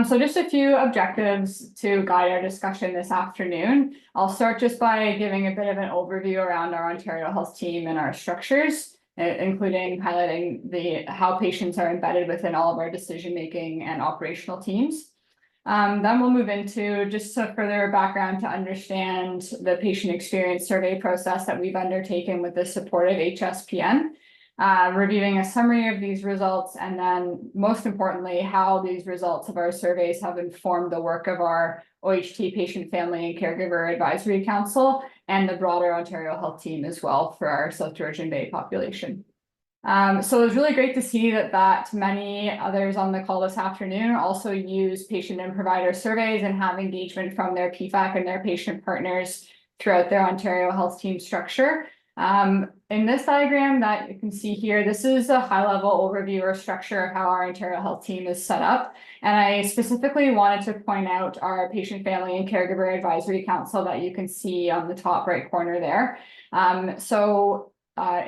So just a few objectives to guide our discussion this afternoon. I'll start just by giving a bit of an overview around our Ontario Health team and our structures, including highlighting how patients are embedded within all of our decision-making and operational teams. Then we'll move into just some further background to understand the patient experience survey process that we've undertaken with the support of HSPN. Reviewing a summary of these results, and then most importantly, how these results of our surveys have informed the work of our OHT Patient Family and Caregiver Advisory Council and the broader Ontario Health team as well for our South Georgian Bay population. So it was really great to see that many others on the call this afternoon also use patient and provider surveys and have engagement from their PFAC and their patient partners throughout their Ontario Health team structure. In this diagram that you can see here, this is a high-level overview or structure of how our Ontario Health team is set up. And I specifically wanted to point out our Patient, Family, and Caregiver Advisory Council that you can see on the top right corner there.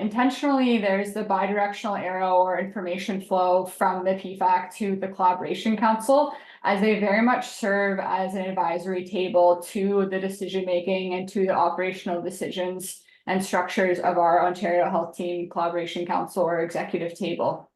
Intentionally, there's the bidirectional arrow or information flow from the PFAC to the Collaboration Council, as they very much serve as an advisory table to the decision-making and to the operational decisions and structures of our Ontario Health Team Collaboration Council or executive table.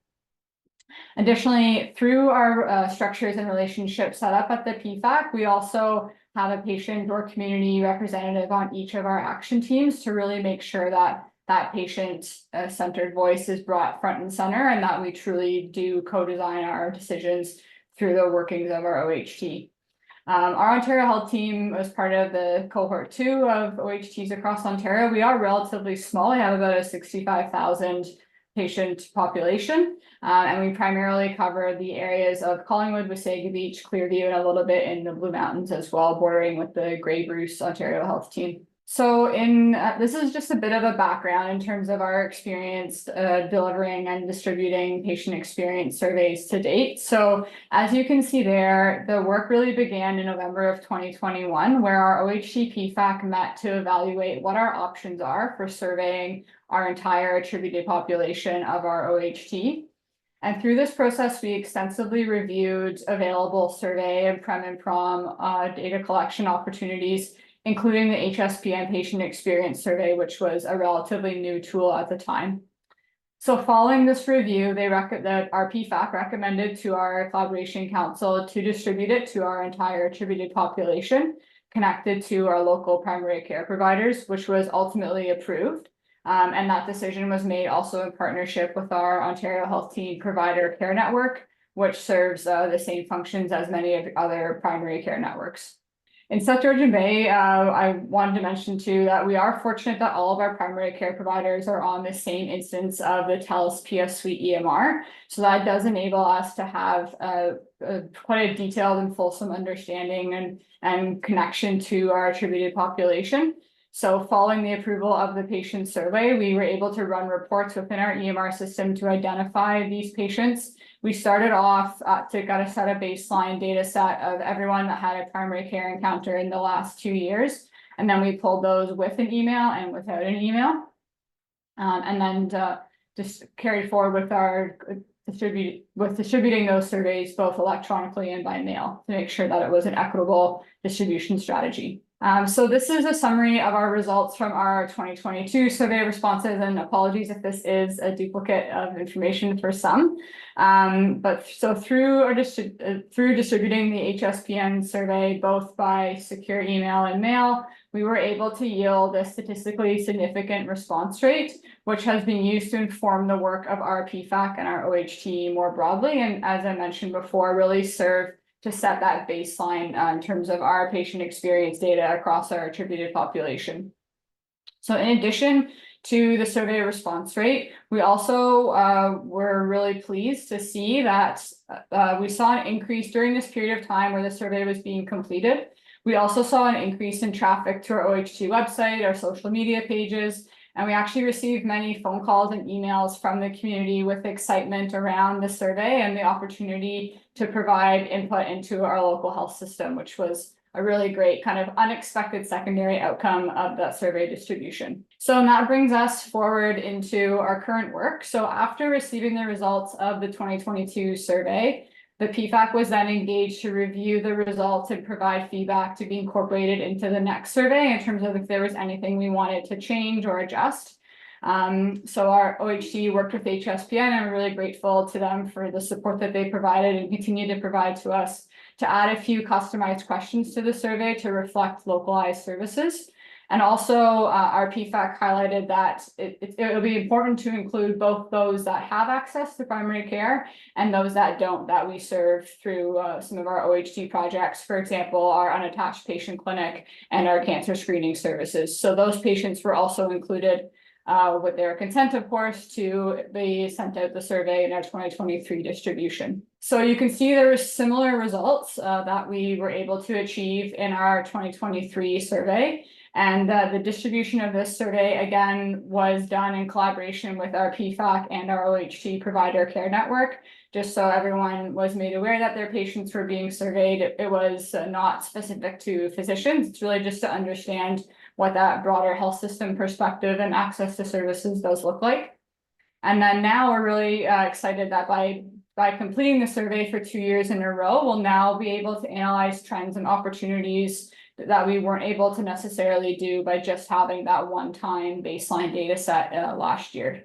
Additionally, through our structures and relationships set up at the PFAC, we also have a patient or community representative on each of our action teams to really make sure that patient-centered voice is brought front and center, and that we truly do co-design our decisions through the workings of our OHT. Our Ontario Health team was part of the cohort 2 of OHTs across Ontario. We are relatively small. We have about a 65,000 patient population, and we primarily cover the areas of Collingwood, Wasaga Beach, Clearview, and a little bit in the Blue Mountains as well, bordering with the Grey Bruce Ontario Health team. So this is just a bit of a background in terms of our experience delivering and distributing patient experience surveys to date. So as you can see there, the work really began in November of 2021, where our OHT PFAC met to evaluate what our options are for surveying our entire attributed population of our OHT. And through this process, we extensively reviewed available survey and prem and prom data collection opportunities, including the HSPN Patient Experience Survey, which was a relatively new tool at the time. So following this review, our PFAC recommended to our Collaboration Council to distribute it to our entire attributed population connected to our local primary care providers, which was ultimately approved. And that decision was made also in partnership with our Ontario Health Team Provider Care Network, which serves the same functions as many of the other primary care networks. In South Georgian Bay, I wanted to mention too that we are fortunate that all of our primary care providers are on the same instance of the TELUS PS Suite EMR. So that does enable us to have quite a detailed and fulsome understanding and connection to our attributed population. So following the approval of the patient survey, we were able to run reports within our EMR system to identify these patients. We started off to get a set of baseline data set of everyone that had a primary care encounter in the last 2 years. And then we pulled those with an email and without an email. And then just carried forward with our distributing those surveys both electronically and by mail to make sure that it was an equitable distribution strategy. So this is a summary of our results from our 2022 survey responses, and apologies if this is a duplicate of information for some. But so through distributing the HSPN survey, both by secure email and mail, we were able to yield a statistically significant response rate, which has been used to inform the work of our PFAC and our OHT more broadly. And as I mentioned before, really serve to set that baseline in terms of our patient experience data across our attributed population. So in addition to the survey response rate, we also were really pleased to see that we saw an increase during this period of time where the survey was being completed. We also saw an increase in traffic to our OHT website, our social media pages, and we actually received many phone calls and emails from the community with excitement around the survey and the opportunity to provide input into our local health system, which was a really great kind of unexpected secondary outcome of that survey distribution. So that brings us forward into our current work. So after receiving the results of the 2022 survey, the PFAC was then engaged to review the results and provide feedback to be incorporated into the next survey in terms of if there was anything we wanted to change or adjust. So our OHT worked with HSPN, and we're really grateful to them for the support that they provided and continue to provide to us to add a few customized questions to the survey to reflect localized services. And also our PFAC highlighted that it will be important to include both those that have access to primary care and those that don't, that we serve through some of our OHT projects, for example, our unattached patient clinic and our cancer screening services. So those patients were also included with their consent, of course, to be sent out the survey in our 2023 distribution. So you can see there were similar results that we were able to achieve in our 2023 survey. And the distribution of this survey, again, was done in collaboration with our PFAC and our OHT provider care network, just so everyone was made aware that their patients were being surveyed. It was not specific to physicians. It's really just to understand what that broader health system perspective and access to services does look like. And then now we're really excited that by completing the survey for 2 years in a row, we'll now be able to analyze trends and opportunities that we weren't able to necessarily do by just having that one-time baseline data set last year.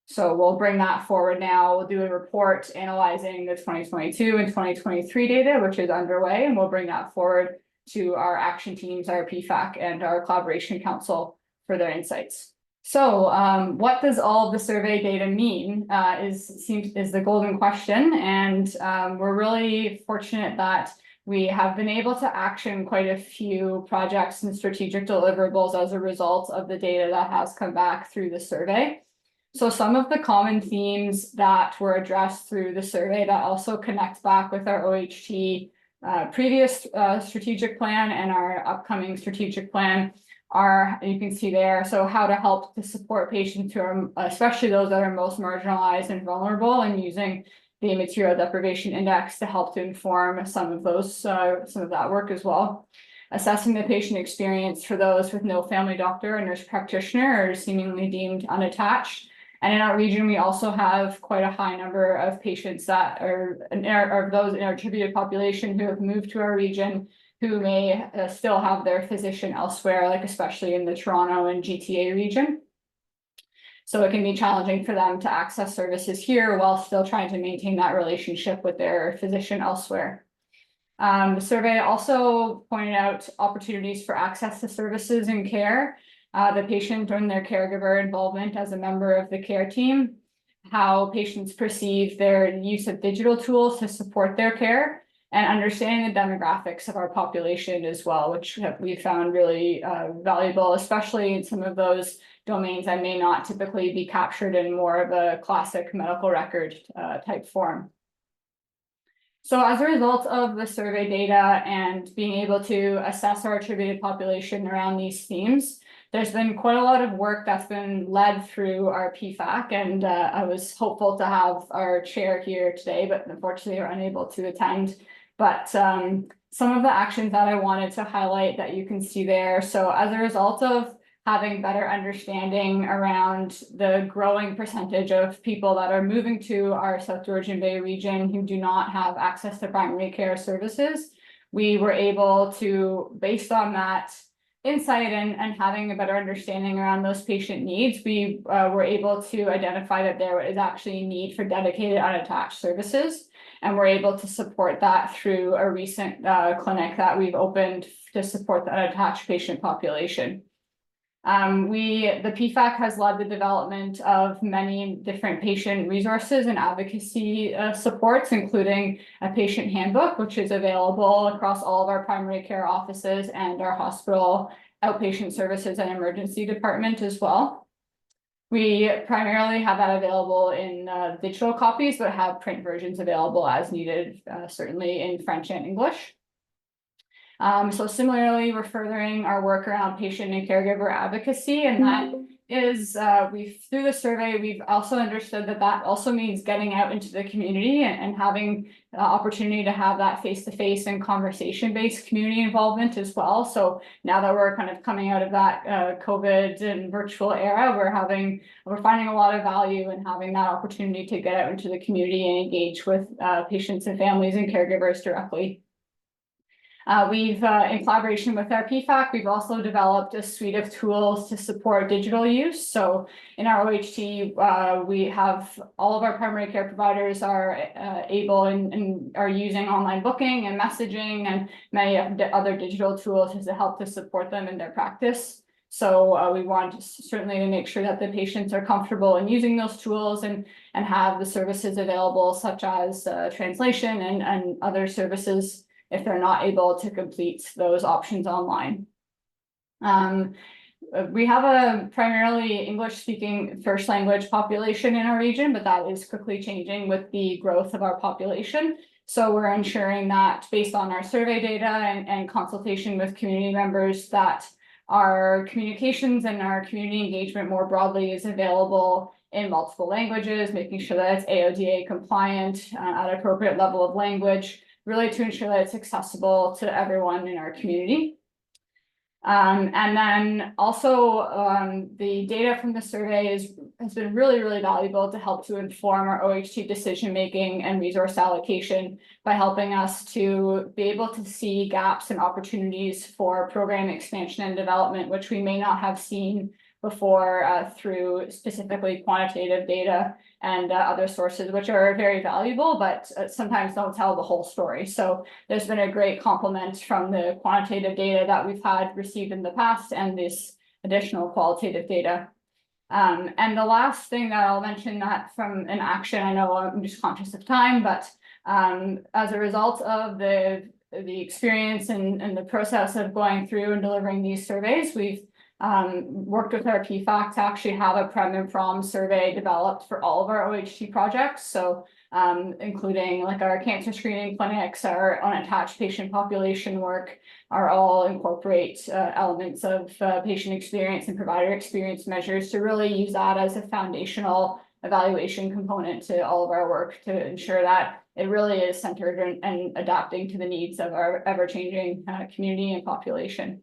So we'll bring that forward now. We'll do a report analyzing the 2022 and 2023 data, which is underway, and we'll bring that forward to our action teams, our PFAC, and our collaboration council for their insights. So what does all of the survey data mean is the golden question. And we're really fortunate that we have been able to action quite a few projects and strategic deliverables as a result of the data that has come back through the survey. So some of the common themes that were addressed through the survey that also connect back with our OHT previous strategic plan and our upcoming strategic plan are, you can see there, so how to help to support patients who are, especially those that are most marginalized and vulnerable, and using the material deprivation index to help to inform some of that work as well. Assessing the patient experience for those with no family doctor and nurse practitioner or seemingly deemed unattached. And in our region, we also have quite a high number of patients that are those in our attributed population who have moved to our region, who may still have their physician elsewhere, like especially in the Toronto and GTA region. So it can be challenging for them to access services here while still trying to maintain that relationship with their physician elsewhere. The survey also pointed out opportunities for access to services and care, the patient and their caregiver involvement as a member of the care team, how patients perceive their use of digital tools to support their care, and understanding the demographics of our population as well, which we found really valuable, especially in some of those domains that may not typically be captured in more of a classic medical record type form. So as a result of the survey data and being able to assess our attributed population around these themes, there's been quite a lot of work that's been led through our PFAC, and I was hopeful to have our chair here today, but unfortunately are unable to attend. But some of the actions that I wanted to highlight that you can see there. So as a result of having better understanding around the growing percentage of people that are moving to our South Georgian Bay region who do not have access to primary care services, we were able to, based on that insight and having a better understanding around those patient needs, we were able to identify that there is actually a need for dedicated unattached services. And we're able to support that through a recent clinic that we've opened to support the unattached patient population. The PFAC has led the development of many different patient resources and advocacy supports, including a patient handbook, which is available across all of our primary care offices and our hospital outpatient services and emergency department as well. We primarily have that available in digital copies, but have print versions available as needed, certainly in French and English. So similarly, we're furthering our work around patient and caregiver advocacy, and that is through the survey, we've also understood that that also means getting out into the community and having the opportunity to have that face-to-face and conversation-based community involvement as well. So now that we're kind of coming out of that COVID and virtual era, we're finding a lot of value in having that opportunity to get out into the community and engage with patients and families and caregivers directly. In collaboration with our PFAC, we've also developed a suite of tools to support digital use. So in our OHT, we have all of our primary care providers are able and are using online booking and messaging and many other digital tools to help to support them in their practice. So we want certainly to make sure that the patients are comfortable in using those tools and have the services available, such as translation and other services if they're not able to complete those options online. We have a primarily English-speaking first language population in our region, but that is quickly changing with the growth of our population. So we're ensuring that based on our survey data and consultation with community members, that our communications and our community engagement more broadly is available in multiple languages, making sure that it's AODA compliant at appropriate level of language, really to ensure that it's accessible to everyone in our community. And then also the data from the survey has been really, really valuable to help to inform our OHT decision-making and resource allocation by helping us to be able to see gaps and opportunities for program expansion and development, which we may not have seen before through specifically quantitative data and other sources, which are very valuable, but sometimes don't tell the whole story. So there's been a great complement from the quantitative data that we've had received in the past and this additional qualitative data. And the last thing that I'll mention that from an action, I know I'm just conscious of time, but as a result of the experience and the process of going through and delivering these surveys, we've worked with our PFAC to actually have a Prem and Prom survey developed for all of our OHT projects. So including like our cancer screening clinics, our unattached patient population work are all incorporate elements of patient experience and provider experience measures to really use that as a foundational evaluation component to all of our work to ensure that it really is centered and adapting to the needs of our ever-changing community and population.